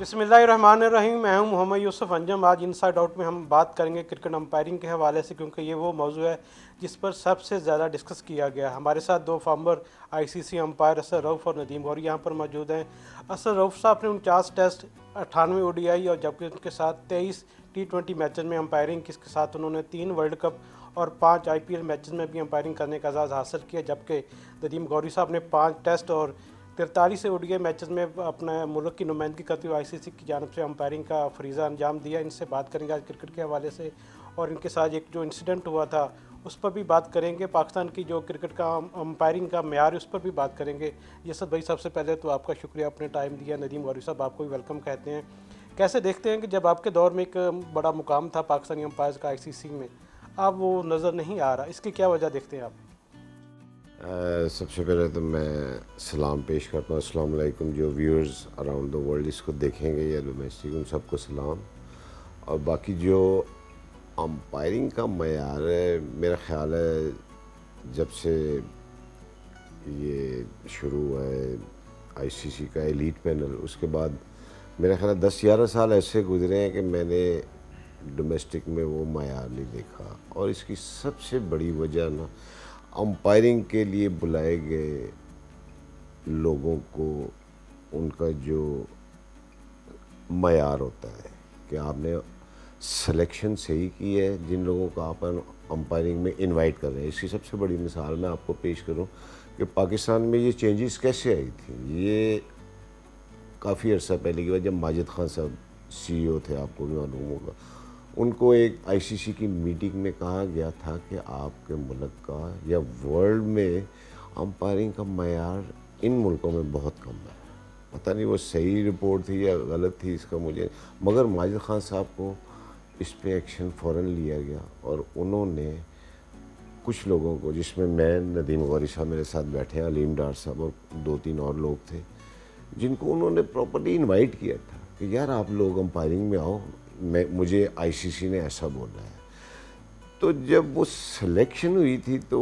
بسم اللہ الرحمن الرحیم. میں ہوں محمد یوسف انجم. آج انسائڈ آؤٹ میں ہم بات کریں گے کرکٹ امپائرنگ کے حوالے سے، کیونکہ یہ وہ موضوع ہے جس پر سب سے زیادہ ڈسکس کیا گیا. ہمارے ساتھ دو فارمر آئی سی سی امپائر اسد رؤف اور ندیم غوری یہاں پر موجود ہیں. اسد رؤف صاحب نے 49 ٹیسٹ، 98 او ڈی آئی اور جبکہ ان کے ساتھ 23 T20 میچز میں امپائرنگ کی. اس کے ساتھ انہوں نے 3 ورلڈ کپ اور 5 IPL میچز میں بھی امپائرنگ کرنے کا اعزاز حاصل کیا. جبکہ ندیم غوری صاحب نے 5 ٹیسٹ اور 43 او ڈی آئی میچز میں اپنا ملک کی نمائندگی کرتے ہوئے آئی سی سی کی جانب سے امپائرنگ کا فریضہ انجام دیا. ان سے بات کریں گے آج کرکٹ کے حوالے سے، اور ان کے ساتھ ایک جو انسیڈنٹ ہوا تھا اس پر بھی بات کریں گے. پاکستان کی جو کرکٹ کا امپائرنگ کا معیار ہے اس پر بھی بات کریں گے. یسد بھائی، سب سے پہلے تو آپ کا شکریہ، اپنے ٹائم دیا. ندیم غوری صاحب، آپ کو بھی ویلکم کہتے ہیں. کیسے دیکھتے ہیں کہ جب آپ کے دور میں ایک بڑا مقام تھا پاکستانی امپائرز کا آئی سی سی میں، اب وہ نظر نہیں آ رہا، اس کی کیا وجہ دیکھتے ہیں آپ؟ سب سے پہلے تو میں سلام پیش کرتا ہوں. السلام علیکم. جو ویورز اراؤنڈ دا ورلڈ اس کو دیکھیں گے یا ڈومیسٹک، ان سب کو سلام. اور باقی جو امپائرنگ کا معیار ہے، میرا خیال ہے جب سے یہ شروع ہوا ہے آئی سی سی کا ایلیٹ پینل، اس کے بعد میرا خیال ہے 10-11 سال ایسے گزرے ہیں کہ میں نے ڈومیسٹک میں وہ معیار نہیں دیکھا. اور اس کی سب سے بڑی وجہ نا، امپائرنگ کے لیے بلائے گئے لوگوں کو ان کا جو معیار ہوتا ہے کہ آپ نے سلیکشن صحیح کی ہے جن لوگوں کو آپ امپائرنگ میں انوائٹ کر رہے ہیں. اس کی سب سے بڑی مثال میں آپ کو پیش کروں کہ پاکستان میں یہ چینجز کیسے آئی تھی. یہ کافی عرصہ پہلے کی بات، جب ماجد خان صاحب سی او تھے، آپ کو بھی معلوم ہوگا. ان کو ایک آئی سی سی کی میٹنگ میں کہا گیا تھا کہ آپ کے ملک کا یا ورلڈ میں امپائرنگ کا معیار ان ملکوں میں بہت کم ہے. پتہ نہیں وہ صحیح رپورٹ تھی یا غلط تھی، اس کا مجھے، مگر ماجد خان صاحب کو اس پہ ایکشن فوراً لیا گیا. اور انہوں نے کچھ لوگوں کو، جس میں ندیم غوری صاحب میرے ساتھ بیٹھے ہیں، علیم ڈار صاحب اور 2-3 اور لوگ تھے، جن کو انہوں نے پراپرلی انوائٹ کیا تھا کہ یار آپ لوگ امپائرنگ میں آؤ، مجھے آئی سی سی نے ایسا بولا ہے. تو جب وہ سلیکشن ہوئی تھی تو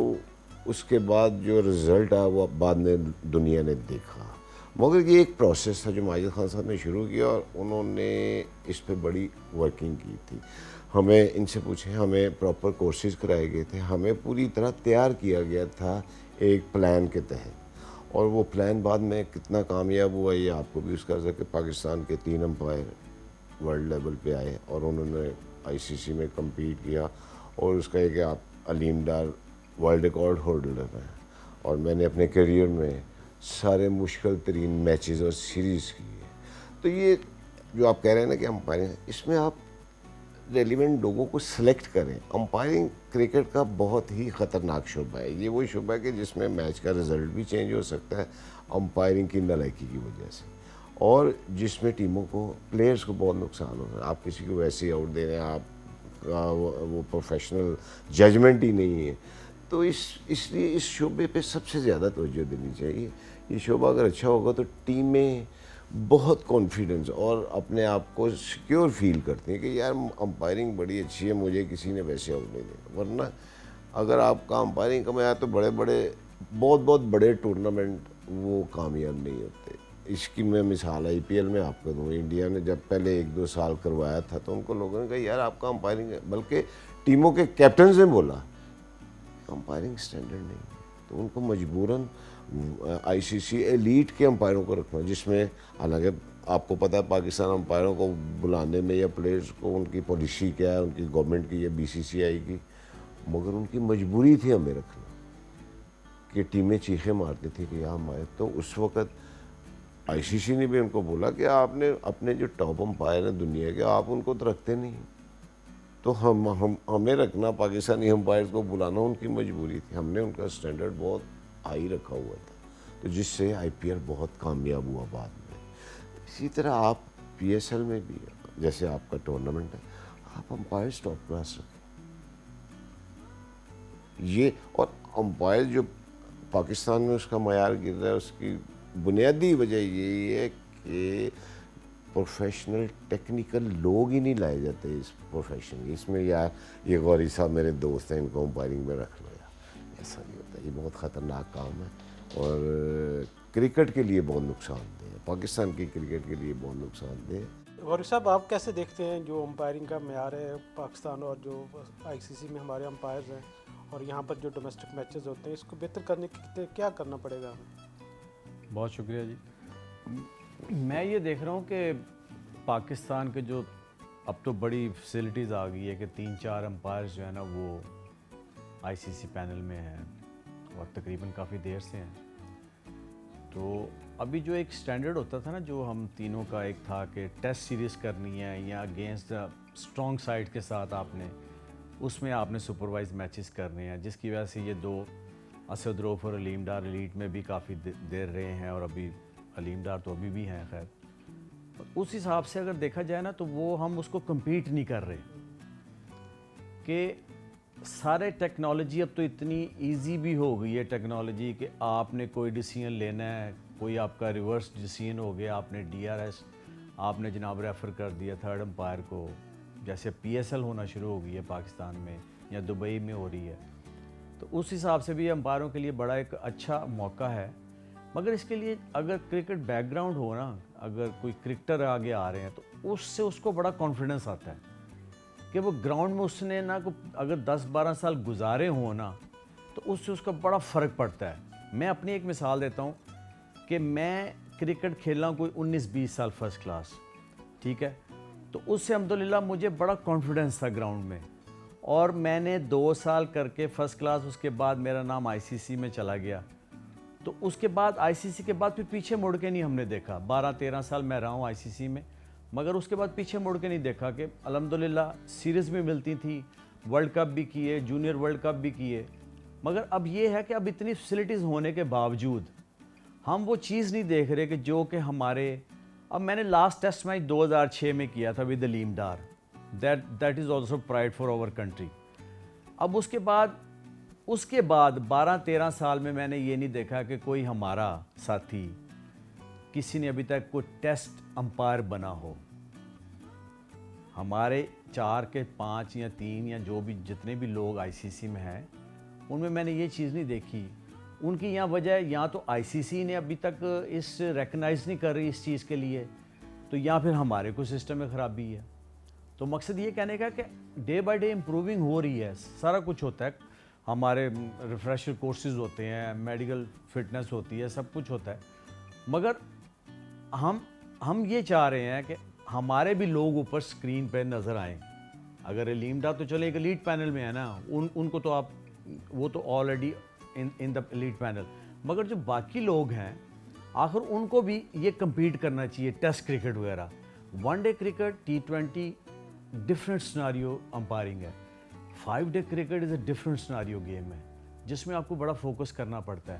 اس کے بعد جو رزلٹ آیا وہ بعد میں دنیا نے دیکھا. مگر یہ ایک پروسیس تھا جو ماجد خان صاحب نے شروع کیا اور انہوں نے اس پہ بڑی ورکنگ کی تھی. ہمیں ان سے پوچھیں، ہمیں پراپر کورسز کرائے گئے تھے، ہمیں پوری طرح تیار کیا گیا تھا ایک پلان کے تحت. اور وہ پلان بعد میں کتنا کامیاب ہوا یہ آپ کو بھی اس کا کہ پاکستان کے 3 امپائر ورلڈ لیول پہ آئے اور انہوں نے آئی سی سی میں کمپیٹ کیا. اور اس کا ہے کہ آپ Aleem Dar world record holder ہیں، اور میں نے اپنے کیریئر میں سارے مشکل ترین میچز اور سیریز کی ہے. تو یہ جو آپ کہہ رہے ہیں نا کہ امپائرنگ، اس میں آپ ریلیونٹ لوگوں کو سلیکٹ کریں. امپائرنگ کرکٹ کا بہت ہی خطرناک شعبہ ہے. یہ وہی شعبہ ہے کہ جس میں میچ کا رزلٹ بھی چینج ہو سکتا ہے امپائرنگ کی نالائکی کی وجہ سے، اور جس میں ٹیموں کو، پلیئرز کو بہت نقصان ہو رہا ہے. آپ کسی کو ویسے ہی آؤٹ دے رہے ہیں، آپ وہ پروفیشنل ججمنٹ ہی نہیں ہے. تو اس لیے اس شعبے پہ سب سے زیادہ توجہ دینی چاہیے. یہ شعبہ اگر اچھا ہوگا تو ٹیمیں بہت کانفیڈنس اور اپنے آپ کو سیکیور فیل کرتی ہیں کہ یار امپائرنگ بڑی اچھی ہے، مجھے کسی نے ویسے آؤٹ نہیں دیا. ورنہ اگر آپ کا امپائرنگ کا معیار، تو بہت بڑے ٹورنامنٹ وہ کامیاب نہیں ہوتے. اس کی میں مثال آئی پی ایل میں آپ کو دوں. انڈیا نے جب پہلے 1-2 سال کروایا تھا تو ان کو لوگوں نے کہا یار آپ کا امپائرنگ ہے، بلکہ ٹیموں کے کیپٹنز نے بولا امپائرنگ سٹینڈرڈ نہیں ہے. تو ان کو مجبوراً آئی سی سی ایلیٹ کے امپائروں کو رکھنا، جس میں حالانکہ آپ کو پتہ ہے پاکستان امپائروں کو بلانے میں یا پلیئرز کو ان کی پالیسی کیا ہے، ان کی گورنمنٹ کی یا بی سی سی آئی کی، مگر ان کی مجبوری تھی ہمیں رکھنا کہ ٹیمیں چیخیں مارتی تھی کہ یہاں ہمارے. تو اس وقت آئی سی سی نے بھی ان کو بولا کہ آپ نے اپنے جو ٹاپ امپائر ہیں دنیا کے، آپ ان کو تو رکھتے نہیں. تو ہمیں رکھنا، پاکستانی امپائرز کو بلانا ان کی مجبوری تھی. ہم نے ان کا سٹینڈرڈ بہت ہائی رکھا ہوا تھا، تو جس سے آئی پی ایل بہت کامیاب ہوا بعد میں. اسی طرح آپ پی ایس ایل میں بھی، جیسے آپ کا ٹورنامنٹ ہے، آپ امپائرز ٹاپ کلاس رکھیں. یہ اور امپائر جو پاکستان میں اس کا معیار گر رہا ہے، اس کی بنیادی وجہ یہی ہے کہ پروفیشنل ٹیکنیکل لوگ ہی نہیں لائے جاتے اس پروفیشن. اس میں یار یہ غوری صاحب میرے دوست ہیں، ان کو امپائرنگ میں رکھ لو. یار ایسا نہیں ہوتا، یہ بہت خطرناک کام ہے. اور کرکٹ کے لیے بہت نقصان دہ ہے، پاکستان کی کرکٹ کے لیے بہت نقصان دہ ہے۔ غوری صاحب آپ کیسے دیکھتے ہیں جو امپائرنگ کا معیار ہے پاکستان اور جو آئی سی سی میں ہمارے امپائرز ہیں اور یہاں پر جو ڈومیسٹک میچز ہوتے ہیں، اس کو بہتر کرنے کے لیے کیا کرنا پڑے گا ہمیں؟ بہت شکریہ جی۔ میں یہ دیکھ رہا ہوں کہ پاکستان کے جو اب تو بڑی فیسلٹیز آ گئی ہے کہ 3-4 امپائرز جو ہے نا وہ آئی سی سی پینل میں ہیں اور تقریباً کافی دیر سے ہیں۔ تو ابھی جو ایک سٹینڈرڈ ہوتا تھا نا، جو ہم تینوں کا ایک تھا کہ ٹیسٹ سیریز کرنی ہے یا اگینسٹ اسٹرانگ سائڈ کے ساتھ آپ نے اس میں آپ نے سپروائز میچز کرنے ہیں، جس کی وجہ سے یہ دو اسد روف اور علیم ڈار ایلیٹ میں بھی کافی دیر رہے ہیں اور ابھی علیم ڈار تو ابھی بھی ہیں۔ خیر اس حساب سے اگر دیکھا جائے نا تو وہ ہم اس کو کمپیٹ نہیں کر رہے کہ سارے ٹیکنالوجی اب تو اتنی ایزی بھی ہو گئی ہے ٹیکنالوجی کہ آپ نے کوئی ڈیسیژن لینا ہے، کوئی آپ کا ریورس ڈیسیژن ہو گیا، آپ نے ڈی آر ایس آپ نے جناب ریفر کر دیا تھرڈ امپائر کو، جیسے پی ایس ایل ہونا شروع ہو گئی ہے پاکستان میں یا دبئی میں ہو رہی ہے، تو اس حساب سے بھی امپائروں کے لیے بڑا ایک اچھا موقع ہے۔ مگر اس کے لیے اگر کرکٹ بیک گراؤنڈ ہو نا، اگر کوئی کرکٹر آگے آ رہے ہیں تو اس سے اس کو بڑا کانفیڈنس آتا ہے کہ وہ گراؤنڈ میں اس نے نا اگر 10-12 سال گزارے ہوں نا تو اس سے اس کا بڑا فرق پڑتا ہے۔ میں اپنی ایک مثال دیتا ہوں کہ میں کرکٹ کھیلا ہوں کوئی 19-20 سال فرسٹ کلاس، ٹھیک ہے، تو اس سے الحمدللہ مجھے بڑا کانفیڈنس تھا گراؤنڈ میں، اور میں نے 2 سال کر کے فرسٹ کلاس، اس کے بعد میرا نام آئی سی سی میں چلا گیا، تو اس کے بعد آئی سی سی کے بعد پھر پیچھے مڑ کے نہیں ہم نے دیکھا۔ 12-13 سال میں رہا ہوں آئی سی سی میں، مگر اس کے بعد پیچھے مڑ کے نہیں دیکھا کہ الحمدللہ سیریز بھی ملتی تھی، ورلڈ کپ بھی کیے، جونیئر ورلڈ کپ بھی کیے، مگر اب یہ ہے کہ اب اتنی فیسلٹیز ہونے کے باوجود ہم وہ چیز نہیں دیکھ رہے کہ جو کہ ہمارے، اب میں نے لاسٹ ٹیسٹ میچ 2006 میں کیا تھا with Aleem Dar, that is also pride for our country. اب اس کے بعد 12-13 سال میں نے یہ نہیں دیکھا کہ کوئی ہمارا ساتھی کسی نے ابھی تک کوئی ٹیسٹ امپائر بنا ہو۔ ہمارے 4 کے 5 یا 3 یا جو بھی جتنے بھی لوگ آئی سی سی میں ہیں ان میں نے یہ چیز نہیں دیکھی۔ ان کی یہاں وجہ ہے یا تو آئی سی سی نے ابھی تک اس ریکگنائز نہیں کر رہی اس چیز کے لیے، تو یا پھر ہمارے کوئی سسٹم میں خرابی ہے۔ تو مقصد یہ کہنے کا کہ ڈے بائی ڈے امپروونگ ہو رہی ہے، سارا کچھ ہوتا ہے، ہمارے ریفریشر کورسز ہوتے ہیں، میڈیکل فٹنس ہوتی ہے، سب کچھ ہوتا ہے، مگر ہم یہ چاہ رہے ہیں کہ ہمارے بھی لوگ اوپر سکرین پہ نظر آئیں۔ اگر علیم ڈار تو چلے ایک ایلیٹ پینل میں ہے نا، ان کو تو آپ وہ تو already in the elite panel, مگر جو باقی لوگ ہیں آخر ان کو بھی یہ کمپیٹ کرنا چاہیے۔ ٹیسٹ کرکٹ وغیرہ، one day cricket, T20 different scenario umpiring ہے، 5 day cricket is a different scenario game ہے جس میں آپ کو بڑا فوکس کرنا پڑتا ہے۔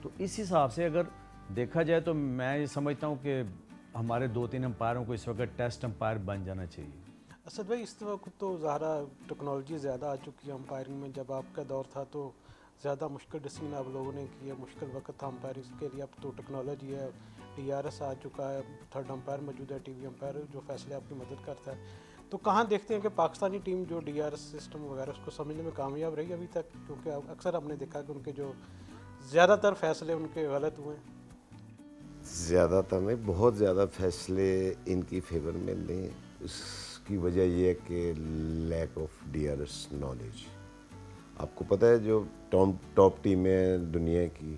تو اس حساب سے اگر دیکھا جائے تو میں یہ سمجھتا ہوں کہ ہمارے 2-3 امپائروں کو اس وقت ٹیسٹ امپائر بن جانا چاہیے۔ اسد بھائی اس وقت تو ظاہرہ ٹیکنالوجی زیادہ آ چکی ہے امپائرنگ میں، جب آپ کا دور تھا تو زیادہ مشکل ڈیسیژن آپ لوگوں نے کیا، مشکل وقت تھا امپائرنگ کے لیے، اب تو ٹیکنالوجی ہے، ڈی آر ایس آ چکا ہے، تھرڈ امپائر موجود ہے، ٹی وی امپائر جو فیصلے آپ کی مدد کرتا ہے، تو کہاں دیکھتے ہیں کہ پاکستانی ٹیم جو ڈی آر ایس سسٹم وغیرہ اس کو سمجھنے میں کامیاب رہی ابھی تک؟ کیونکہ اکثر ہم نے دیکھا کہ ان کے جو زیادہ تر فیصلے ان کے غلط ہوئے ہیں۔ زیادہ تر نہیں، بہت زیادہ فیصلے ان کی فیور میں نہیں، اس کی وجہ یہ ہے کہ lack of D R S knowledge. آپ کو پتہ ہے جو ٹاپ ٹیمیں ہیں دنیا کی،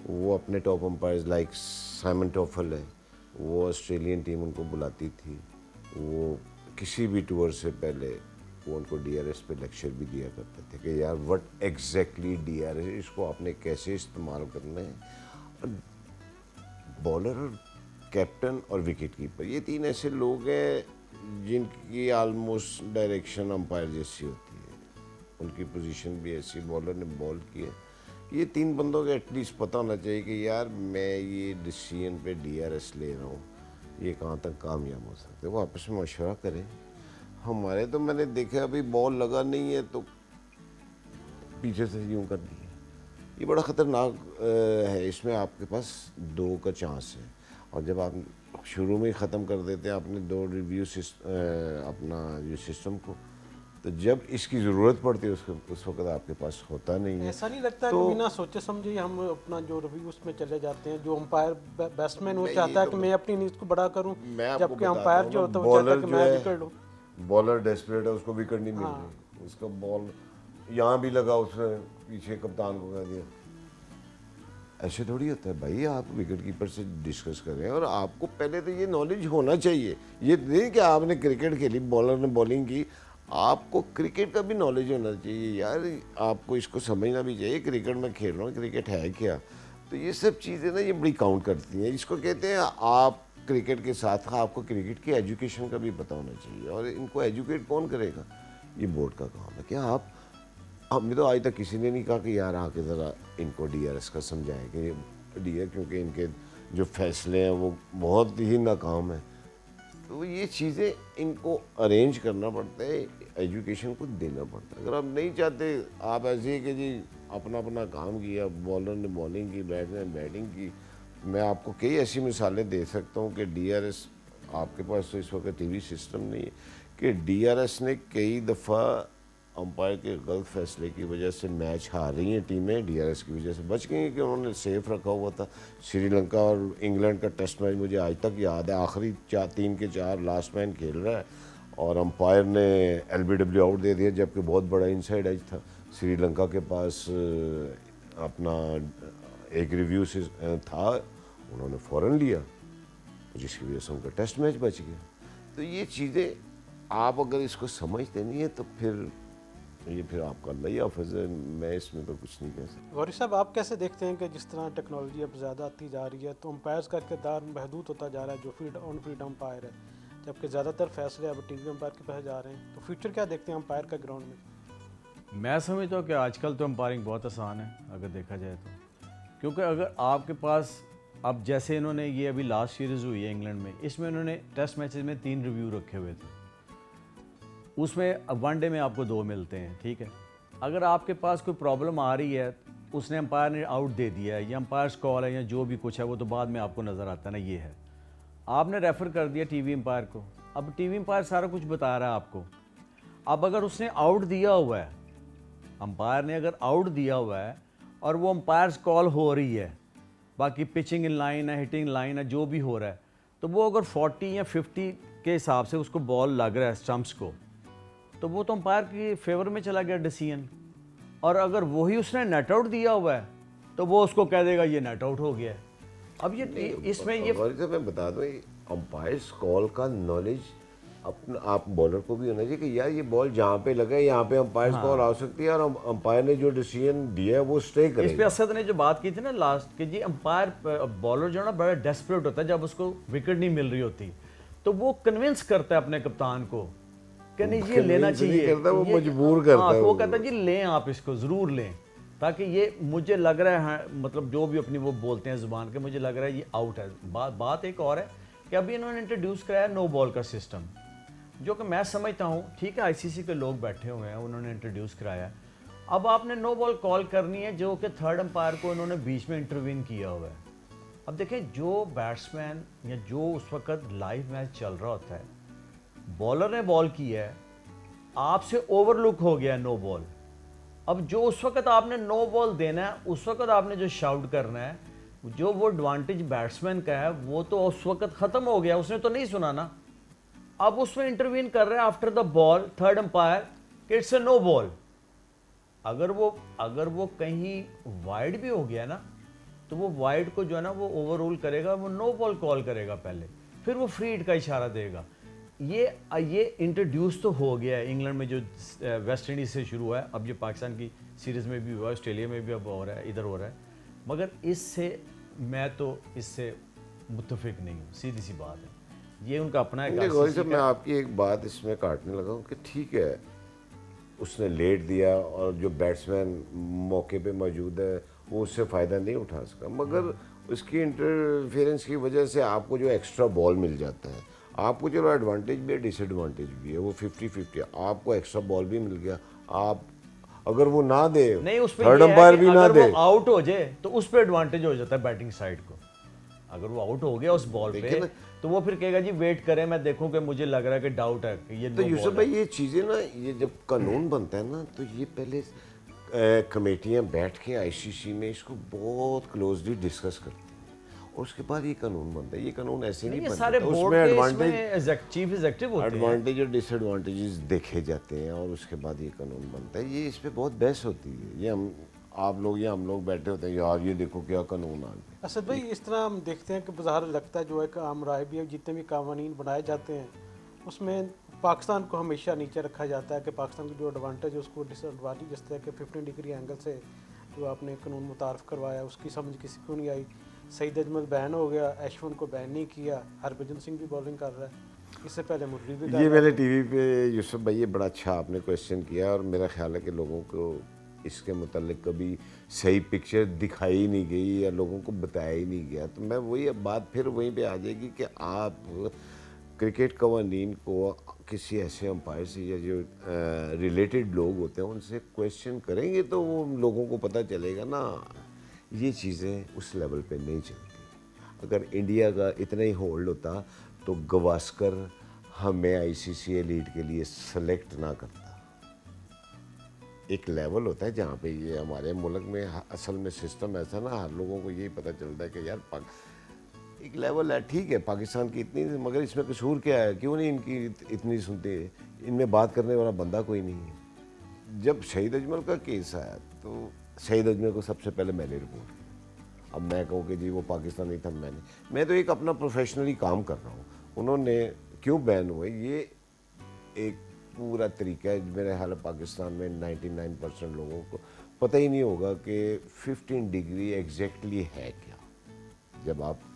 وہ اپنے ٹاپ امپائرز لائک سائمن ٹوفل ہے، وہ آسٹریلین ٹیم ان کو بلاتی تھی، وہ کسی بھی ٹور سے پہلے وہ ان کو ڈی آر ایس پہ لیکچر بھی دیا کرتے تھے کہ یار what exactly D R S, اس کو آپ نے کیسے استعمال کرنا ہے۔ بالر اور کیپٹن اور وکٹ کیپر، یہ 3 ایسے لوگ ہیں جن کی آلموسٹ ڈائریکشن امپائر جیسی ہوتی ہے، ان کی پوزیشن بھی ایسی، بالر نے بال کیا، یہ 3 بندوں کو ایٹ لیسٹ پتہ ہونا چاہیے کہ یار میں یہ ڈیسیژن پہ ڈی آر ایس لے رہا ہوں، یہ کہاں تک کامیاب ہو سکتے، وہ آپس میں مشورہ کریں۔ ہمارے تو میں نے دیکھا ابھی بال لگا نہیں ہے تو پیچھے سے یوں کر دیا، یہ بڑا خطرناک ہے، اس میں آپ کے پاس 2 کا چانس ہے، اور جب آپ شروع میں ہی ختم کر دیتے ہیں آپ نے 2 ریویو اپنا یہ سسٹم کو، تو جب اس کی ضرورت پڑتی ہے اس وقت آپ کے پاس ہوتا نہیں ہے. ایسا نہیں لگتا کہ بنا سوچے سمجھے ہم اپنا جو رویہ اس میں چلے جاتے ہیں؟ جو امپائر بیٹسمین وہ چاہتا ہے کہ میں اپنی اننگز کو بڑا کروں, جبکہ امپائر جو ہوتا ہے وہ چاہتا ہے کہ میں وکٹ لوں. بالر ڈیسپریٹ ہے, اس کو وکٹ نہیں مل رہی, اس کا بال یہاں بھی لگا, اس نے پیچھے کپتان کو کہہ دیا. ایسے تھوڑی ہوتا ہے بھائی, آپ وکٹ کیپر سے ڈسکس کریں, اور آپ کو پہلے تو یہ نالج ہونا چاہیے. یہ نہیں کہ آپ نے کرکٹ کھیلی, بالر نے بالنگ کی, آپ کو کرکٹ کا بھی نالج ہونا چاہیے یار. آپ کو اس کو سمجھنا بھی چاہیے, کرکٹ میں کھیل رہا ہوں, کرکٹ ہے کیا. تو یہ سب چیزیں نا یہ بڑی کاؤنٹ کرتی ہیں. اس کو کہتے ہیں آپ کرکٹ کے ساتھ آپ کو کرکٹ کی ایجوکیشن کا بھی پتہ ہونا چاہیے. اور ان کو ایجوکیٹ کون کرے گا؟ یہ بورڈ کا کام ہے. کیا آپ, ہمیں تو آج تک کسی نے نہیں کہا کہ یار آ کے ذرا ان کو ڈی آر ایس کا سمجھائے کہ ڈی آر, کیونکہ ان کے جو فیصلے ہیں وہ بہت ہی ناکام ہیں. تو یہ چیزیں ان کو ارینج کرنا پڑتا ہے, ایجوکیشن کو دینا پڑتا ہے. اگر آپ نہیں چاہتے, آپ ایسے ہی کہ جی اپنا اپنا کام کیا, بالر نے بالنگ کی, بیٹسمین نے بیٹنگ کی. میں آپ کو کئی ایسی مثالیں دے سکتا ہوں کہ ڈی آر ایس, آپ کے پاس تو اس وقت ٹی وی سسٹم نہیں ہے, کہ ڈی آر ایس نے کئی دفعہ امپائر کے غلط فیصلے کی وجہ سے میچ ہار رہی ہیں ٹیمیں, ڈی آر ایس کی وجہ سے بچ گئی ہیں کہ انہوں نے سیف رکھا ہوا تھا. سری لنکا اور انگلینڈ کا ٹیسٹ میچ مجھے آج تک یاد ہے, آخری 3 کے 4 لاسٹ مین کھیل رہا ہے اور امپائر نے ایل بی ڈبلیو آؤٹ دے دیا, جبکہ بہت بڑا انسائڈ ایج تھا. سری لنکا کے پاس اپنا ایک ریویو سے تھا, انہوں نے فوراً لیا, جس کی وجہ سے ان کا ٹیسٹ میچ بچ گیا. تو یہ چیزیں آپ اگر اس کو سمجھتے نہیں ہیں تو پھر آپ کا اللہ ہی حافظ ہے. میں اس میں تو کچھ نہیں کہہ سکتا. غوری صاحب, آپ کیسے دیکھتے ہیں کہ جس طرح ٹیکنالوجی اب زیادہ آتی جا رہی ہے تو امپائرز کا کردار محدود ہوتا جا رہا ہے, جو آن فیلڈ امپائر ہے, جبکہ زیادہ تر فیصلے اب ٹی وی امپائر کے پاس جا رہے ہیں, تو فیوچر کیا دیکھتے ہیں امپائر کا گراؤنڈ میں؟ میں سمجھتا ہوں کہ آج کل تو امپائرنگ بہت آسان ہے اگر دیکھا جائے تو, کیونکہ اگر آپ کے پاس اب جیسے انہوں نے یہ ابھی لاسٹ سیریز ہوئی ہے انگلینڈ میں, اس میں انہوں نے ٹیسٹ میچز میں 3 ریویو رکھے ہوئے تھے, اس میں ون ڈے میں آپ کو 2 ملتے ہیں. ٹھیک ہے, اگر آپ کے پاس کوئی پرابلم آ رہی ہے, اس نے امپائر نے آؤٹ دے دیا ہے, یا امپائرس کال ہے, یا جو بھی کچھ ہے وہ تو بعد میں آپ کو نظر آتا ہے نا, یہ ہے آپ نے ریفر کر دیا ٹی وی امپائر کو. اب ٹی وی امپائر سارا کچھ بتا رہا ہے آپ کو. اب اگر اس نے آؤٹ دیا ہوا ہے, امپائر نے اگر آؤٹ دیا ہوا ہے اور وہ امپائرس کال ہو رہی ہے, باقی پچنگ ان لائن ہے, ہٹنگ لائن ہے, جو بھی ہو رہا ہے, تو وہ اگر 40 یا 50 کے حساب سے اس کو بال لگ رہا ہے اسٹمپس کو, تو وہ تو امپائر کی فیور میں چلا گیا ڈیسیژن. اور اگر وہی اس نے نیٹ آؤٹ دیا ہوا ہے تو وہ اس کو کہہ دے گا یہ نیٹ آؤٹ ہو گیا ہے. اب یہ اس میں یہ میں بتا دوں, امپائرس کال کا نالج اپنا آپ بالر کو بھی ہونا چاہیے کہ یار یہ بال جہاں پہ لگا ہے یہاں پہ امپائرس کال آ سکتی ہے, اور امپائر نے جو ڈیسیژن دیا ہے وہ اسٹے کرے. اس پہ اسد نے جو بات کی تھی نا لاسٹ, کہ جی امپائر بالر جو ہے نا بڑا ڈیسپریٹ ہوتا ہے جب اس کو وکٹ نہیں مل رہی ہوتی, تو وہ کنونس کرتا ہے اپنے کپتان کو کہ نہیں یہ لینا چاہیے, وہ مجبور کرتا ہے, وہ کہتا ہے جی لیں, آپ اس کو ضرور لیں, تاکہ یہ مجھے لگ رہا ہے, مطلب جو بھی اپنی وہ بولتے ہیں زبان کے, مجھے لگ رہا ہے یہ آؤٹ ہے. بات ایک اور ہے کہ ابھی انہوں نے انٹروڈیوس کرایا نو بال کا سسٹم, جو کہ میں سمجھتا ہوں ٹھیک ہے, آئی سی سی کے لوگ بیٹھے ہوئے ہیں, انہوں نے انٹروڈیوس کرایا. اب آپ نے نو بال کال کرنی ہے, جو کہ تھرڈ امپائر کو انہوں نے بیچ میں انٹروین کیا ہوا ہے. اب دیکھیں, جو بیٹسمین یا جو اس وقت لائیو میچ چل رہا ہوتا ہے, بالر نے بال کی ہے, آپ سے اوور لک ہو گیا نو بال. اب جو اس وقت آپ نے نو بال دینا ہے, اس وقت آپ نے جو شاؤٹ کرنا ہے, جو وہ ایڈوانٹیج بیٹسمین کا ہے وہ تو اس وقت ختم ہو گیا, اس نے تو نہیں سنا نا. اب اس میں انٹروین کر رہے ہیں after the ball third umpire کہ اٹس اے نو بال. اگر وہ کہیں وائڈ بھی ہو گیا نا, تو وہ وائڈ کو جو ہے نا وہ اوور رول کرے گا, وہ نو بال کال کرے گا پہلے, پھر وہ فری ہٹ کا اشارہ دے گا. یہ انٹروڈیوس تو ہو گیا ہے انگلینڈ میں, جو ویسٹ انڈیز سے شروع ہوا ہے, اب یہ پاکستان کی سیریز میں بھی ہوا ہے, آسٹریلیا میں بھی اب ہو رہا ہے, ادھر ہو رہا ہے. مگر اس سے میں تو اس سے متفق نہیں ہوں, سیدھی سی بات ہے. یہ ان کا اپنا ایک میں آپ کی ایک بات اس میں کاٹنے لگا ہوں کہ ٹھیک ہے اس نے لیٹ دیا اور جو بیٹسمین موقع پہ موجود ہے وہ اس سے فائدہ نہیں اٹھا سکا, مگر اس کی انٹرفیئرنس کی وجہ سے آپ کو جو ایکسٹرا بال مل جاتا ہے, آپ کو چلو ایڈوانٹیج بھی ہے ڈس ایڈوانٹیج بھی ہے, وہ 50-50, آپ کو ایکسٹرا بال بھی مل گیا. آپ اگر وہ نہ دے, نہیں, اس پہ تھرڈ امپائر بھی نہ دے, اگر وہ آؤٹ ہو جائے تو اس پہ ایڈوانٹیج ہو جاتا ہے بیٹنگ سائڈ کو. اگر وہ آؤٹ ہو گیا اس بال پہ تو وہ پھر کہے گا جی ویٹ کریں میں دیکھوں کہ مجھے لگ رہا ہے کہ ڈاؤٹ ہے کہ یہ تو no یوسف ball ہے۔ بھائی یہ چیزیں نا، یہ جب قانون بنتا ہے نا تو یہ پہلے کمیٹیاں بیٹھ کے آئی سی سی میں اس کو بہت کلوزلی ڈسکس کرتی ہیں اور اس کے بعد یہ قانون بنتا ہے. یہ قانون ایسے نہیں نہیں یہ بنتا سارے تھا. اس بورڈ میں کے اس ایڈوانٹیج میں چیف ایگزیکٹو ہوتے ہیں، ایڈوانٹیج اور ڈس ایڈوانٹیجز دیکھے جاتے ہیں اور اس کے بعد یہ قانون بنتا ہے. یہ اس پہ بہت بحث ہوتی ہے. یہ آپ لوگ یا ہم لوگ بیٹھے ہوتے ہیں یار یہ دیکھو کیا قانون آ گیا. اسد بھائی اس طرح ہم دیکھتے ہیں کہ بظاہر لگتا ہے جو ایک عام رائے بھی ہے، جتنے بھی قوانین بنائے جاتے ہیں اس میں پاکستان کو ہمیشہ نیچے رکھا جاتا ہے کہ پاکستان کی جو ایڈوانٹیج ہے اس کو ڈس ایڈوانٹیج، جس طرح کہ 15 ڈگری اینگل سے جو آپ نے قانون متعارف کروایا اس کی سمجھ کسی کو نہیں آئی. سعید اجمل بین ہو گیا، ایشون کو بین نہیں کیا، ہربھجن سنگھ بھی بولنگ کر رہا ہے، اس سے پہلے مرلی بھی یہ میں نے ٹی وی پہ یوسف بھائی یہ بڑا اچھا آپ نے کویشچن کیا اور میرا خیال ہے کہ لوگوں کو اس کے متعلق کبھی صحیح پکچر دکھائی نہیں گئی یا لوگوں کو بتایا ہی نہیں گیا. تو میں وہی اب بات پھر وہیں پہ آ جائے گی کہ آپ کرکٹ قوانین کو کسی ایسے امپائر سے یا جو ریلیٹڈ لوگ ہوتے ہیں ان سے کویشچن کریں گے تو وہ لوگوں کو پتہ چلے گا نا. یہ چیزیں اس لیول پہ نہیں چلتی. اگر انڈیا کا اتنا ہی ہولڈ ہوتا تو گواسکر ہمیں آئی سی سی اے لیڈ کے لیے سلیکٹ نہ کرتا. ایک لیول ہوتا ہے جہاں پہ یہ ہمارے ملک میں اصل میں سسٹم ایسا نا، ہر لوگوں کو یہی پتہ چلتا ہے کہ یار ایک لیول ہے ٹھیک ہے پاکستان کی اتنی، مگر اس میں قصور کیا ہے، کیوں نہیں ان کی اتنی سنتے، ان میں بات کرنے والا بندہ کوئی نہیں ہے. جب شہید اجمل کا کیس آیا تو شہید اجمل کو سب سے پہلے میں نے رپورٹ کی. اب میں کہوں کہ جی وہ پاکستانی تھا، میں تو ایک اپنا پروفیشنلی کام کر رہا ہوں. انہوں نے کیوں بین ہوئے یہ ایک پورا طریقہ ہے. میرے حال پاکستان میں 99% لوگوں کو پتہ ہی نہیں ہوگا کہ 15 ڈگری ایگزیکٹلی ہے کیا. جب آپ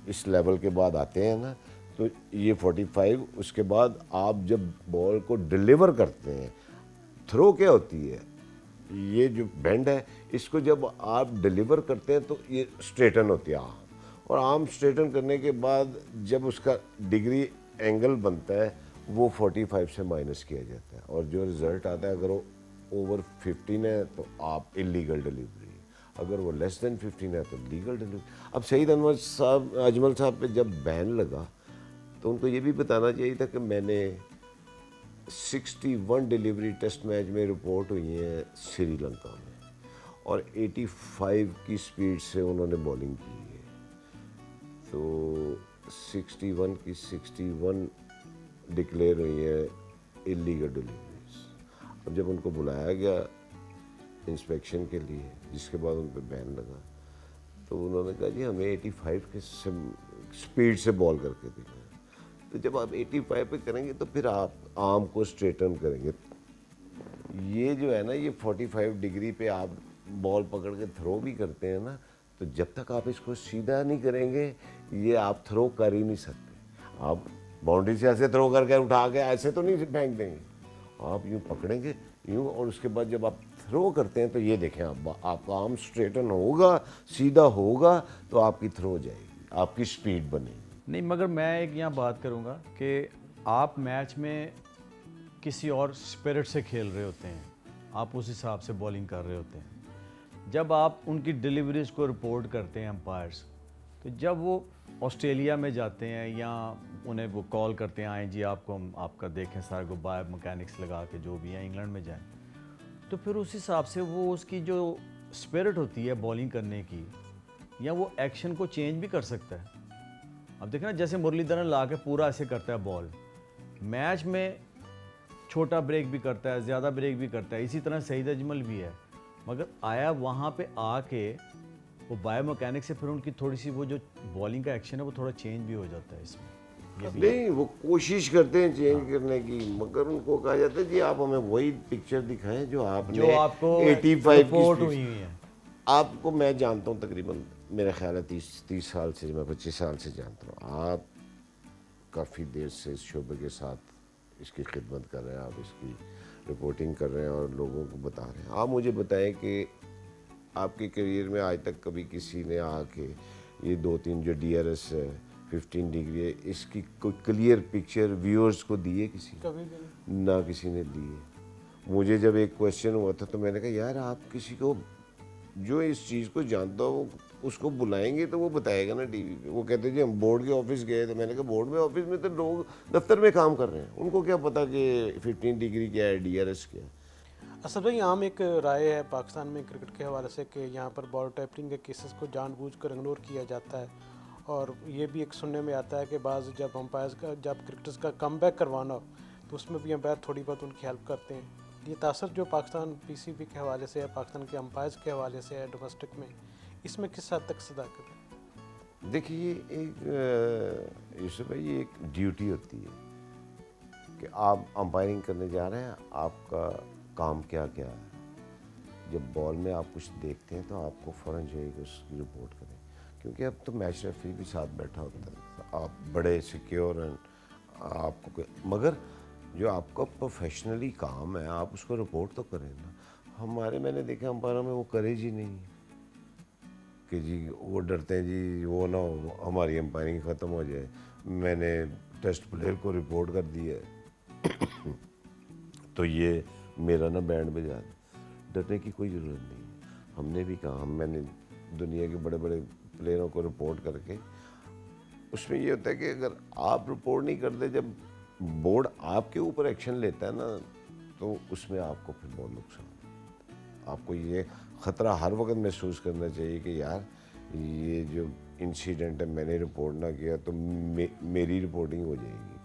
اس لیول کے بعد آتے ہیں نا تو یہ 45، اس کے بعد آپ جب بال کو ڈیلیور کرتے ہیں، تھرو کیا ہوتی ہے، یہ جو بینڈ ہے اس کو جب آپ ڈیلیور کرتے ہیں تو یہ اسٹریٹن ہوتی ہے اور عام اسٹریٹن کرنے کے بعد جب اس کا ڈگری اینگل بنتا ہے وہ 45 سے مائنس کیا جاتا ہے اور جو رزلٹ آتا ہے اگر وہ اوور 15 ہے تو آپ انلیگل ڈیلیوری، اگر وہ لیس دین 15 ہے تو لیگل ڈیلیوری. اب سعید اجمل صاحب پہ جب بین لگا تو ان کو یہ بھی بتانا چاہیے تھا کہ میں نے 61 ڈیلیوری ٹیسٹ میچ میں رپورٹ ہوئی ہیں سری لنکا میں اور 85 کی سپیڈ سے انہوں نے بولنگ کی ہے. تو 61 کی 61 ڈکلیئر ہوئی ہیں انلیگل ڈیلیوریز. اب جب ان کو بلایا گیا انسپیکشن کے لیے جس کے بعد ان پہ بین لگا تو انہوں نے کہا جی ہمیں 85 کے سپیڈ سے بال کر کے دکھائیں. تو جب آپ 85 پہ کریں گے تو پھر آپ آرم کو اسٹریٹن کریں گے. یہ جو ہے نا یہ 45 ڈگری پہ آپ بال پکڑ کے تھرو بھی کرتے ہیں نا تو جب تک آپ اس کو سیدھا نہیں کریں گے یہ آپ تھرو کر ہی نہیں سکتے. آپ باؤنڈری سے ایسے تھرو کر کے اٹھا کے ایسے تو نہیں پھینک دیں گے، آپ یوں پکڑیں گے یوں اور اس کے بعد جب آپ تھرو کرتے ہیں تو یہ دیکھیں آپ کا آرم اسٹریٹن ہوگا، سیدھا ہوگا تو آپ کی تھرو جائے گی، آپ کی سپیڈ بنے گی. نہیں مگر میں ایک یہاں بات کروں گا کہ آپ میچ میں کسی اور اسپرٹ سے کھیل رہے ہوتے ہیں، آپ اس حساب سے بولنگ کر رہے ہوتے ہیں. جب آپ ان کی ڈیلیوریز کو رپورٹ کرتے ہیں امپائرس، تو جب وہ آسٹریلیا میں جاتے ہیں یا انہیں وہ کال کرتے ہیں آئیں جی آپ کو ہم آپ کا دیکھیں سارے کو بایو مکینکس لگا کے جو بھی ہیں انگلینڈ میں جائیں، تو پھر اس حساب سے وہ اس کی جو اسپرٹ ہوتی ہے بولنگ کرنے کی یا وہ ایکشن کو چینج بھی کر سکتا ہے. اب دیکھیں نا جیسے مرلی دھرن لا کے پورا ایسے کرتا ہے بال، میچ میں چھوٹا بریک بھی کرتا ہے، زیادہ بریک بھی کرتا ہے. اسی طرح سعید اجمل بھی ہے، مگر آیا وہاں پہ آ کے وہ بایو مکینک سے پھر ان کی تھوڑی سی وہ جو بالنگ کا ایکشن ہے وہ تھوڑا چینج بھی ہو جاتا ہے اس میں. نہیں وہ کوشش کرتے ہیں چینج کرنے کی مگر ان کو کہا جاتا ہے جی آپ ہمیں وہی پکچر دکھائیں جو آپ نے 85 رپورٹ ہوئی ہوئی ہے. آپ کو میں جانتا ہوں تقریباً میرا خیال ہے 30 سال سے، میں 25 سال سے جانتا ہوں. آپ کافی دیر سے اس شعبے کے ساتھ اس کی خدمت کر رہے ہیں، آپ اس کی رپورٹنگ کر رہے ہیں اور لوگوں کو بتا رہے ہیں. آپ مجھے بتائیں کہ آپ کے کیریئر میں آج تک کبھی کسی نے آ کے یہ 2-3 جو ڈی آر ایس ہے 15 ڈگری ہے اس کی کوئی کلیئر پکچر ویورز کو دی ہے کسی نے؟ کبھی بھی نہیں. نہ کسی نے دی ہے. مجھے جب ایک کویشچن ہوا تھا تو میں نے کہا یار آپ کسی کو جو اس چیز کو جانتا ہو اس کو بلائیں گے تو وہ بتائے گا نا ٹی وی پہ. وہ کہتے ہیں جی ہم بورڈ کے آفس گئے تو میں نے کہا بورڈ میں آفس میں تو لوگ دفتر میں کام کر رہے ہیں, ان کو کیا پتا کہ 15 ڈگری کیا ہے, ڈی آر ایس کیا ہے. اسد بھائی عام ایک رائے ہے پاکستان میں کرکٹ کے حوالے سے کہ یہاں پر بال ٹیپرنگ کے کیسز کو جان بوجھ کر اگنور کیا جاتا ہے, اور یہ بھی ایک سننے میں آتا ہے کہ بعض جب امپائرز کا جب کرکٹرز کا کم بیک کروانا ہو تو اس میں بھی امپائر تھوڑی بہت ان کی ہیلپ کرتے ہیں. یہ تاثر جو پاکستان پی سی بی کے حوالے سے ہے, پاکستان کے امپائرز کے حوالے سے ہے ڈومیسٹک میں, اس میں کس حد تک صداقت ہے؟ دیکھیے ایک یوسف بھائی یہ ایک ڈیوٹی ہوتی ہے کہ آپ امپائرنگ کرنے جا رہے ہیں, آپ کا کام کیا کیا ہے. جب بال میں آپ کچھ دیکھتے ہیں تو آپ کو فوراً جو ہے کہ اس کی رپورٹ کریں, کیونکہ اب تو میچ ریفری بھی ساتھ بیٹھا ہوتا ہے, آپ بڑے سیکیور ہیں, آپ کو مگر جو آپ کا پروفیشنلی کام ہے آپ اس کو رپورٹ تو کریں نا. ہمارے میں نے دیکھا امپائروں میں وہ کریج ہی نہیں ہے کہ جی وہ ڈرتے ہیں جی وہ نہ ہو ہماری امپائرنگ ختم ہو جائے, میں نے ٹیسٹ پلیئر کو رپورٹ کر دی ہے تو یہ میرا نا بینڈ بجا دے. ڈرنے کی کوئی ضرورت نہیں ہے. ہم نے بھی کہا, میں نے دنیا کے بڑے بڑے پلیئروں کو رپورٹ کر کے, اس میں یہ ہوتا ہے کہ اگر آپ رپورٹ نہیں کرتے, جب بورڈ آپ کے اوپر ایکشن لیتا ہے نا تو اس میں آپ کو پھر بہت نقصان. آپ کو یہ خطرہ ہر وقت محسوس کرنا چاہیے کہ یار یہ جو انسیڈنٹ ہے میں نے رپورٹ نہ کیا تو میری رپورٹنگ ہو جائے گی.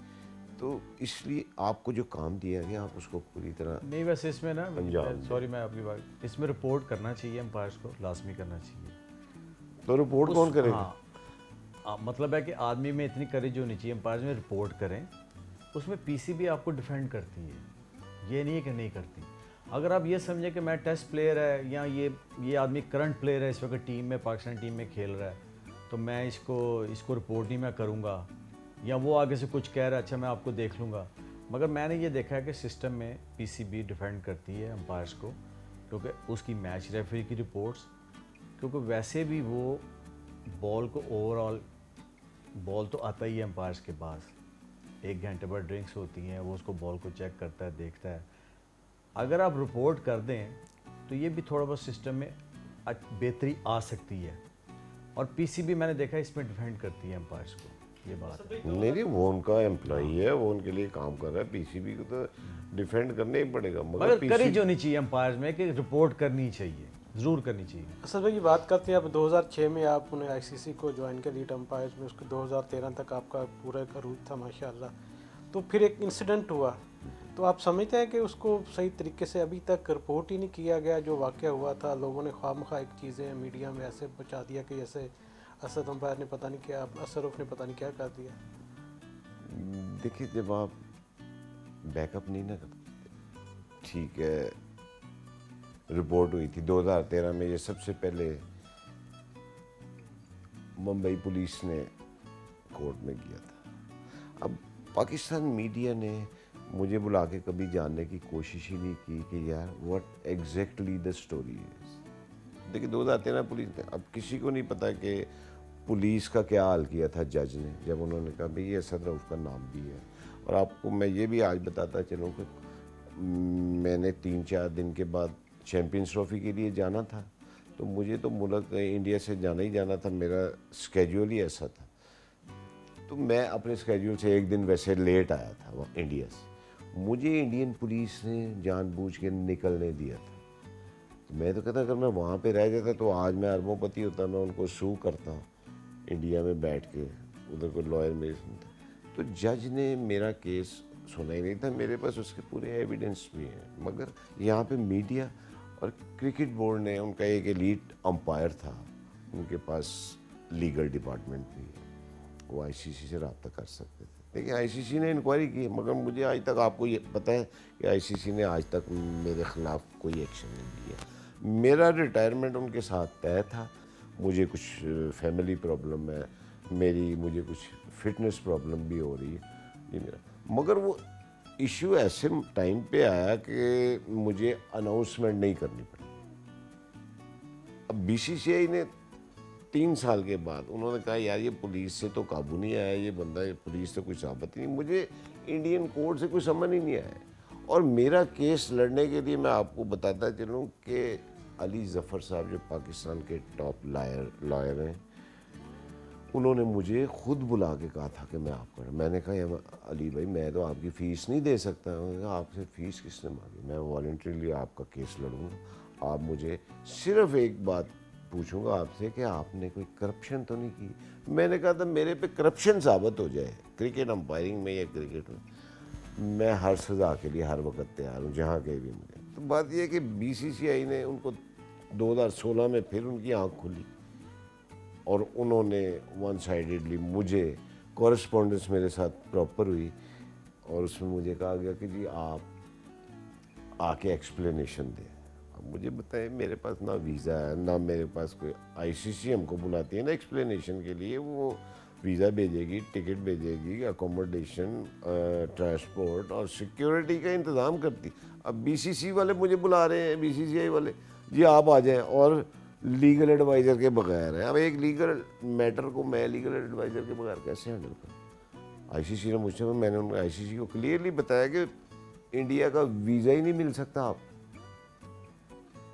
تو اس لیے آپ کو جو کام دیا گیا آپ اس کو پوری طرح نہیں, ویسے اس میں نا انجام سوری میں آپ کی بات, اس میں رپورٹ کرنا چاہیے امپائرس کو, لازمی کرنا چاہیے. تو رپورٹ کون کرے گا؟ ہاں مطلب ہے کہ آدمی میں اتنی کریج ہونی چاہیے, امپائرز میں رپورٹ کریں. اس میں پی سی بھی آپ کو ڈیفینڈ کرتی ہے, یہ نہیں ہے کہ نہیں کرتی. اگر آپ یہ سمجھیں کہ میں ٹیسٹ پلیئر ہے یا یہ آدمی کرنٹ پلیئر ہے اس وقت ٹیم میں, پاکستان ٹیم میں کھیل رہا ہے, تو میں اس کو رپورٹ نہیں میں کروں گا, یا وہ آگے سے کچھ کہہ رہا ہے اچھا میں آپ کو دیکھ لوں گا. مگر میں نے یہ دیکھا ہے کہ سسٹم میں پی سی بی ڈیفینڈ کرتی ہے امپائرس کو, کیونکہ اس کی میچ ریفری کی رپورٹس, کیونکہ ویسے بھی وہ بال کو اوور آل بال تو آتا ہی ہے امپائرس کے پاس, 1 گھنٹے بعد ڈرنکس ہوتی ہیں, وہ اس کو بال کو چیک کرتا ہے, دیکھتا ہے. اگر آپ رپورٹ کر دیں تو یہ بھی تھوڑا بہت سسٹم میں بہتری آ سکتی ہے, اور پی سی بی میں نے دیکھا اس میں ڈیفینڈ کرتی ہے امپائرس کو. یہ بات ہے. نہیں وہ ان کا امپلائی ہے, وہ ان کے لیے کام کر رہا ہے. پی سی بی کو تو ڈیفینڈ کرنا ہی پڑے گا, مگر پی کری سی جو نہیں چاہیے امپائرز میں کہ رپورٹ کرنی چاہیے, ضرور کرنی چاہیے. اسد بھائی یہ بات کرتے ہیں اب 2006 میں آپ نے آئی سی سی کو جوائن کیا لیڈ امپائرز میں, اس کے 2013 تک آپ کا پورا ایک عروج تھا ماشاءاللہ. تو پھر ایک انسیڈنٹ ہوا, تو آپ سمجھتے ہیں کہ اس کو صحیح طریقے سے ابھی تک رپورٹ ہی نہیں کیا گیا جو واقعہ ہوا تھا؟ لوگوں نے خواہ مخواہ ایک چیزیں میڈیا میں ایسے پہنچا دیا کہ جیسے اسد امپائر نے پتہ نہیں کیا, اشرف نے پتہ نہیں کیا کر دیا. دیکھیے جب آپ بیک اپ نہیں نہ کرتے, ٹھیک ہے رپورٹ ہوئی تھی 2013 میں, یہ سب سے پہلے ممبئی پولیس نے کورٹ میں کیا تھا. اب پاکستان میڈیا نے مجھے بلا کے کبھی جاننے کی کوشش ہی نہیں کی کہ یار واٹ ایگزیکٹلی دا اسٹوری ہے. دیکھیے 2013 پولیس نے, اب کسی کو نہیں پتا کہ پولیس کا کیا حال کیا تھا جج نے جب انہوں نے کہا بھئی یہ اسد رؤف کا نام بھی ہے. اور آپ کو میں یہ بھی آج بتاتا چلوں کہ میں نے 3-4 دن کے بعد چیمپئنز ٹرافی کے لیے جانا تھا, تو مجھے تو ملک انڈیا سے جانا ہی جانا تھا, میرا اسکیجول ہی ایسا تھا. تو میں اپنے اسکیجول سے 1 دن ویسے لیٹ آیا تھا وہ انڈیا سے. مجھے انڈین پولیس نے جان بوجھ کے نکلنے دیا تھا. تو میں تو کہتا اگر میں وہاں پہ رہ جاتا تو آج میں اربوں پتی ہوتا, میں ان کو سو کرتا انڈیا میں بیٹھ کے, ادھر کوئی لائر میرے سنتا. تو جج نے میرا کیس سنا ہی نہیں تھا, میرے پاس اس کے پورے ایویڈنس بھی ہیں. مگر یہاں پہ میڈیا اور کرکٹ بورڈ نے, ان کا ایک ایلیٹ امپائر تھا, ان کے پاس لیگل ڈپارٹمنٹ بھی ہے, وہ آئی سی سی سے رابطہ کر سکتے تھے. دیکھیں آئی سی سی نے انکوائری کی, مگر مجھے آج تک, آپ کو یہ پتہ ہے کہ آئی سی سی نے آج تک میرے خلاف کوئی ایکشن نہیں لیا. میرا ریٹائرمنٹ ان کے ساتھ طے تھا. مجھے کچھ فیملی پرابلم ہے, مجھے کچھ فٹنس پرابلم بھی ہو رہی ہے, یہ میرا. مگر وہ ایشو ایسے ٹائم پہ آیا کہ مجھے اناؤنسمنٹ نہیں کرنی پڑی. اب بی سی سی آئی نے 3 سال کے بعد انہوں نے کہا یار یہ پولیس سے تو قابو نہیں آیا, یہ بندہ پولیس سے کوئی ثابت نہیں. مجھے انڈین کورٹ سے کوئی سمجھ ہی نہیں آیا. اور میرا کیس لڑنے کے لیے میں آپ کو بتاتا چلوں کہ علی ظفر صاحب جو پاکستان کے ٹاپ لائر ہیں، انہوں نے مجھے خود بلا کے کہا تھا کہ میں آپ کا، میں نے کہا یا علی بھائی میں تو آپ کی فیس نہیں دے سکتا، انہوں نے کہا آپ سے فیس کس نے مانگی، میں والنٹریلی آپ کا کیس لڑوں گا، آپ مجھے صرف ایک بات پوچھوں گا آپ سے کہ آپ نے کوئی کرپشن تو نہیں کی۔ میں نے کہا تھا میرے پہ کرپشن ثابت ہو جائے کرکٹ امپائرنگ میں یا کرکٹ میں ہر سزا کے لیے ہر وقت تیار ہوں جہاں کہیں بھی مجھے۔ تو بات یہ ہے کہ بی سی سی آئی نے ان کو 2016 میں پھر ان کی آنکھ کھلی اور انہوں نے ون سائیڈڈلی مجھے کورسپونڈنس میرے ساتھ پراپر ہوئی اور اس میں مجھے کہا گیا کہ جی آپ آ کے ایکسپلینیشن دیں۔ اب مجھے بتائیں میرے پاس نہ ویزا ہے نہ میرے پاس کوئی، آئی سی سی ہم کو بلاتی ہے نا ایکسپلینیشن کے لیے، وہ ویزا بھیجے گی، ٹکٹ بھیجے گی، اکوموڈیشن، ٹرانسپورٹ اور سیکیورٹی کا انتظام کرتی۔ اب بی سی سی والے مجھے بلا رہے ہیں، بی سی سی آئی والے، جی آپ آ جائیں، اور لیگل ایڈوائزر کے بغیر ہے۔ اب ایک لیگل میٹر کو میں لیگل ایڈوائزر کے بغیر کیسے ہینڈل کروں؟ آئی سی سی نے مجھ سے، میں نے آئی سی سی کو کلیئرلی بتایا کہ انڈیا کا ویزا ہی نہیں مل سکتا آپ،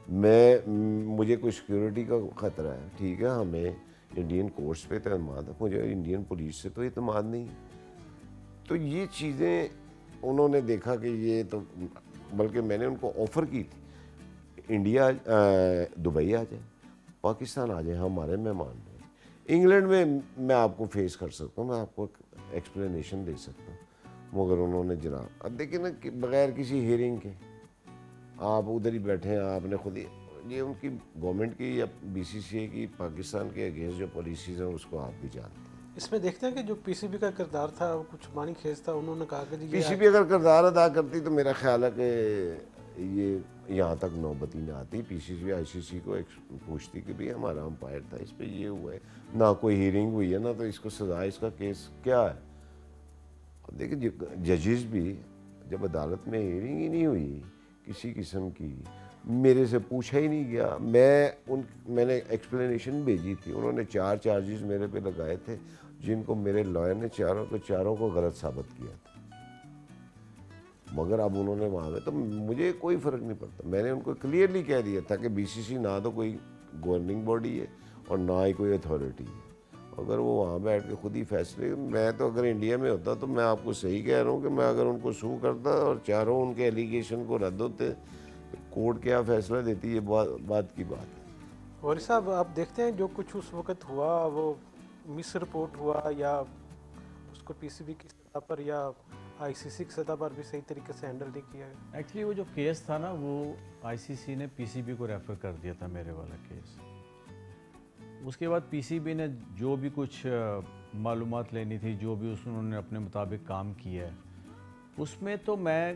مجھے کوئی سیکیورٹی کا خطرہ ہے، ٹھیک ہے، ہمیں انڈین کورٹس پہ تو اعتماد ہے، مجھے انڈین پولیس سے تو اعتماد نہیں۔ تو یہ چیزیں انہوں نے دیکھا کہ یہ تو، بلکہ میں نے ان کو آفر کی تھی انڈیا دبئی آ جائے، پاکستان آ جائے، ہمارے مہمان ہیں، انگلینڈ میں آپ کو فیس کر سکتا ہوں، میں آپ کو ایکسپلینیشن دے سکتا ہوں، مگر انہوں نے جناب، اب دیکھیں نا کہ بغیر کسی ہیئرنگ کے آپ ادھر ہی بیٹھے ہیں، آپ نے خود ہی، یہ ان کی گورنمنٹ کی یا بی سی سی اے کی پاکستان کے اگینسٹ جو پالیسیز ہیں اس کو آپ بھی جانتے ہیں۔ اس میں دیکھتے ہیں کہ جو پی سی بی کا کردار تھا وہ کچھ مانی خیز تھا، انہوں نے کہا کہ پی سی بی اگر کردار ادا کرتی تو میرا خیال ہے کہ یہ یہاں تک نوبت ہی نہ آتی، پی سی بی آئی سی سی کو پوچھتی کہ بھی ہمارا امپائر تھا، اس پہ یہ ہوا ہے، نہ کوئی ہیئرنگ ہوئی ہے، نہ تو اس کو سزا، اس کا کیس کیا ہے۔ اب دیکھیں ججز بھی، جب عدالت میں ہیئرنگ ہی نہیں ہوئی کسی قسم کی، میرے سے پوچھا ہی نہیں گیا، میں نے ایکسپلینیشن بھیجی تھی، انہوں نے 4 چارجز میرے پہ لگائے تھے جن کو میرے لائر نے چاروں کو غلط ثابت کیا تھا، مگر اب انہوں نے وہاں میں، تو مجھے کوئی فرق نہیں پڑتا، میں نے ان کو کلیئرلی کہہ دیا تھا کہ بی سی سی نہ تو کوئی گورننگ باڈی ہے اور نہ ہی کوئی اتھارٹی ہے، اگر وہ وہاں بیٹھ کے خود ہی فیصلے، میں تو اگر انڈیا میں ہوتا تو میں آپ کو صحیح کہہ رہا ہوں کہ میں اگر ان کو سو کرتا اور چاروں ان کے ایلیگیشن کو رد ہوتے، کورٹ کیا فیصلہ دیتی، یہ بات کی بات ہے۔ ولی صاحب آپ دیکھتے ہیں جو کچھ اس وقت ہوا وہ مس رپورٹ ہوا، یا اس کو پی سی بی کی سطح پر یا آئی سی سی کی سطح پر بھی صحیح طریقے سے ہینڈل نہیں کیا گیا؟ ایکچولی وہ جو کیس تھا نا، وہ آئی سی سی نے پی سی بی کو ریفر کر دیا تھا میرے والا کیس، اس کے بعد پی سی بی نے جو بھی کچھ معلومات لینی تھی، جو بھی انہوں نے اپنے مطابق کام کیا ہے، اس میں تو میں،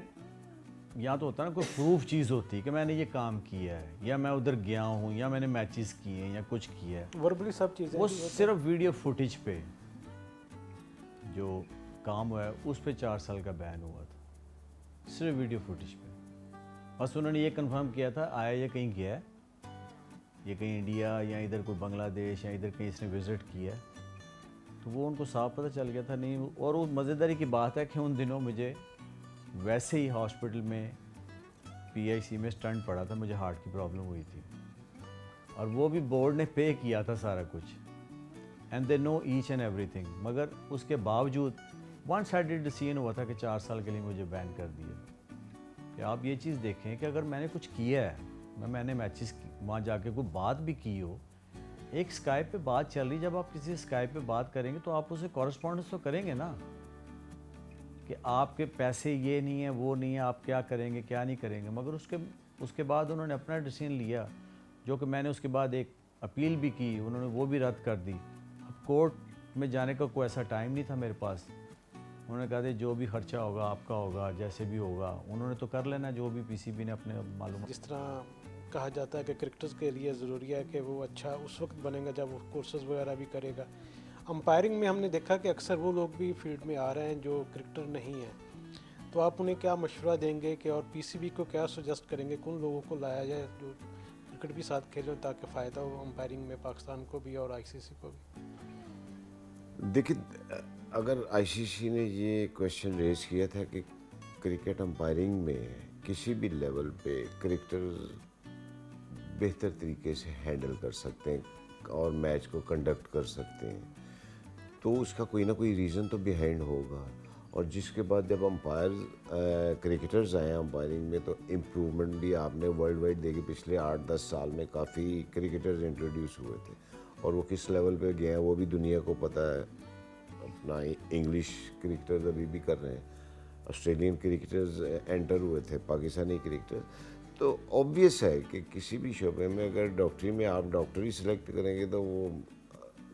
یا تو ہوتا نا کوئی پروف چیز ہوتی کہ میں نے یہ کام کیا ہے، یا میں ادھر گیا ہوں، یا میں نے میچز کیے ہیں، یا کچھ کیا ہے، وربلی سب چیزیں وہ صرف ویڈیو فوٹیج پہ جو کام ہوا ہے اس پہ 4 سال کا بین ہوا تھا، صرف ویڈیو فوٹیج پہ، بس انہوں نے یہ کنفرم کیا تھا آیا یہ کہیں گیا ہے، یہ کہیں انڈیا یا ادھر کوئی بنگلہ دیش یا ادھر کہیں اس نے وزٹ کیا ہے، تو وہ ان کو صاف پتہ چل گیا تھا نہیں۔ اور وہ مزیداری کی بات ہے کہ ان دنوں مجھے ویسے ہی ہاسپٹل میں پی آئی سی میں سٹنٹ پڑا تھا، مجھے ہارٹ کی پرابلم ہوئی تھی، اور وہ بھی بورڈ نے پے کیا تھا سارا کچھ، and they know each and ایوری تھنگ، مگر اس کے باوجود ون سائیڈڈ ڈیسیژن ہوا تھا کہ 4 سال کے لیے مجھے بین کر دیا۔ کہ آپ یہ چیز دیکھیں کہ اگر میں نے کچھ کیا ہے، میں نے میچز وہاں جا کے کوئی بات بھی کی ہو، ایک اسکائپ پہ بات چل رہی، جب آپ کسی اسکائپ پہ بات کریں گے تو آپ اسے کورسپونڈنس تو کریں گے نا، کہ آپ کے پیسے یہ نہیں ہیں وہ نہیں ہے، آپ کیا کریں گے کیا نہیں کریں گے، مگر اس کے بعد انہوں نے اپنا ڈیسیژن لیا، جو کہ میں نے اس کے بعد ایک اپیل بھی کی، انہوں نے وہ بھی رد کر دی۔ اب کورٹ میں جانے کا کوئی ایسا ٹائم نہیں تھا میرے پاس، انہوں نے کہا تھا جو بھی خرچہ ہوگا آپ کا ہوگا، جیسے بھی ہوگا انہوں نے تو کر لینا، جو بھی پی سی بی نے اپنے معلومات۔ جس طرح کہا جاتا ہے کہ کرکٹرز کے لیے ضروری ہے کہ وہ اچھا اس وقت بنے گا جب وہ کورسز وغیرہ بھی کرے گا، امپائرنگ میں ہم نے دیکھا کہ اکثر وہ لوگ بھی فیلڈ میں آ رہے ہیں جو کرکٹر نہیں ہیں، تو آپ انہیں کیا مشورہ دیں گے کہ، اور پی سی بی کو کیا سجیسٹ کریں گے کن لوگوں کو لایا جائے جو کرکٹ بھی ساتھ کھیلیں تاکہ فائدہ ہو امپائرنگ میں پاکستان کو بھی اور آئی سی سی کو بھی؟ دیکھیں، اگر آئی سی سی نے یہ کویشچن ریز کیا تھا کہ کرکٹ امپائرنگ میں کسی بھی لیول پہ کرکٹر بہتر طریقے سے ہینڈل کر سکتے ہیں اور میچ کو کنڈکٹ کر سکتے ہیں. تو اس کا کوئی نہ کوئی ریزن تو بیہائنڈ ہوگا. اور جس کے بعد جب کرکٹرز آئے ہیں امپائرنگ میں تو امپرومنٹ بھی آپ نے ورلڈ وائڈ دیکھی. پچھلے 8-10 سال میں کافی کرکٹرز انٹروڈیوس ہوئے تھے اور وہ کس لیول پہ گئے ہیں وہ بھی دنیا کو پتہ ہے. اپنا انگلش کرکٹرز ابھی بھی کر رہے ہیں, آسٹریلین کرکٹرز انٹر ہوئے تھے, پاکستانی کرکٹر. تو آبویس ہے کہ کسی بھی شعبے میں اگر ڈاکٹری میں آپ ڈاکٹر ہی سلیکٹ کریں گے تو وہ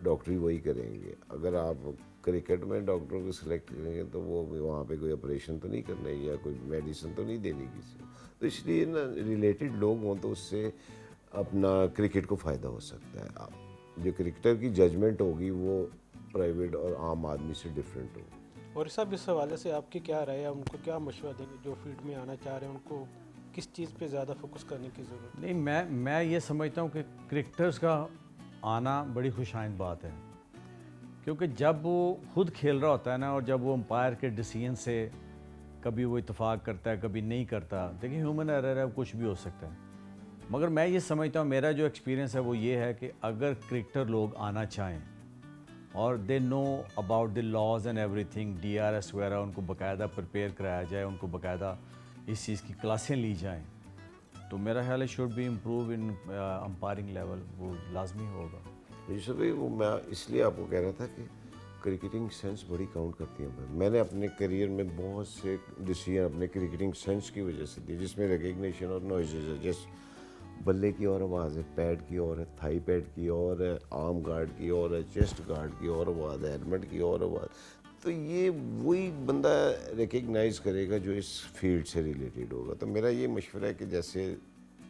ڈاکٹری وہی کریں گے. اگر آپ کرکٹ میں ڈاکٹر کو سلیکٹ کریں گے تو وہ وہاں پہ کوئی آپریشن تو نہیں کرنا یا کوئی میڈیسن تو نہیں دینی کسی کو. تو اس لیے نا ریلیٹڈ لوگ ہوں تو اس سے اپنا کرکٹ کو فائدہ ہو سکتا ہے. آپ جو کرکٹر کی ججمنٹ ہوگی وہ پرائیویٹ اور عام آدمی سے ڈفرینٹ ہوگی. اور صاحب اس حوالے سے آپ کی کیا رائے ہے, ان کو کیا مشورہ دیں گے جو فیلڈ میں آنا چاہ رہے ہیں, ان کو کس چیز پہ زیادہ فوکس کرنے کی ضرورت ہے؟ نہیں, میں یہ سمجھتا ہوں کہ کرکٹرز کا آنا بڑی خوش آئند بات ہے, کیونکہ جب وہ خود کھیل رہا ہوتا ہے نا اور جب وہ امپائر کے ڈیسیژن سے کبھی وہ اتفاق کرتا ہے کبھی نہیں کرتا, دیکھیں ہیومن ایرر ہے, کچھ بھی ہو سکتا ہے. مگر میں یہ سمجھتا ہوں, میرا جو ایکسپیرینس ہے وہ یہ ہے کہ اگر کرکٹر لوگ آنا چاہیں اور they know about the laws and ایوری تھنگ, DRS وغیرہ ان کو باقاعدہ پریپیئر کرایا جائے, ان کو باقاعدہ اس چیز کی کلاسیں لی جائیں, تو میرا خیال ہے should be improve in umpiring level, وہ لازمی ہوگا. یوسف بھائی وہ میں اس لیے آپ کو کہہ رہا تھا کہ کرکٹنگ سینس بڑی کاؤنٹ کرتی ہے. میں نے اپنے کیریئر میں بہت سے ڈیسیژن اپنے کرکٹنگ سینس کی وجہ سے دی, جس میں ریکگنیشن اور نوائزز ہے. جیسے بلے کی اور آواز ہے, پیڈ کی اور ہے, تھائی پیڈ کی اور ہے, آرم گارڈ کی اور ہے, چیسٹ گارڈ کی اور آواز ہے, ہیلمٹ کی اور آواز. تو یہ وہی بندہ ریکگنائز کرے گا جو اس فیلڈ سے ریلیٹڈ ہوگا. تو میرا یہ مشورہ ہے کہ جیسے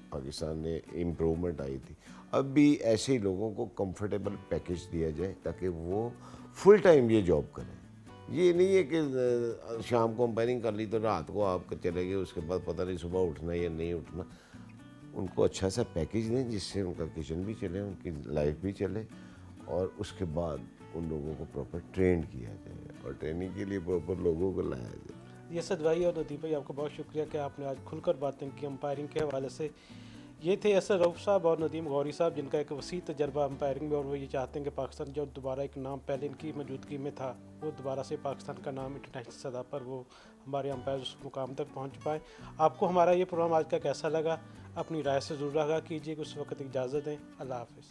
پاکستان نے امپرومنٹ آئی تھی, اب بھی ایسے ہی لوگوں کو کمفرٹیبل پیکیج دیا جائے تاکہ وہ فل ٹائم یہ جاب کریں. یہ نہیں ہے کہ شام کو امپائرنگ کر لی تو رات کو آپ چلے گئے, اس کے بعد پتہ نہیں صبح اٹھنا یا نہیں اٹھنا. ان کو اچھا سا پیکیج دیں جس سے ان کا کچن بھی چلے, ان کی لائف بھی چلے, اور اس کے بعد ان لوگوں کو پراپر ٹرین کیا جائے اور ٹریننگ کے لیے پراپر لوگوں کو لایا جائے. اسد بھائی اور ندیم بھائی, آپ کو بہت شکریہ کہ آپ نے آج کھل کر باتیں کی امپائرنگ کے حوالے سے. یہ تھے اسد رؤف صاحب اور ندیم غوری صاحب, جن کا ایک وسیع تجربہ امپائرنگ میں, اور وہ یہ چاہتے ہیں کہ پاکستان جو دوبارہ ایک نام پہلے ان کی موجودگی میں تھا وہ دوبارہ سے پاکستان کا نام انٹرنیشنل سطح پر وہ ہمارے امپائر اس مقام تک پہنچ پائیں. آپ کو ہمارا یہ پروگرام آج کا کیسا لگا, اپنی رائے سے ضرور آگاہ کیجیے. کہ اس وقت اجازت دیں, اللہ حافظ.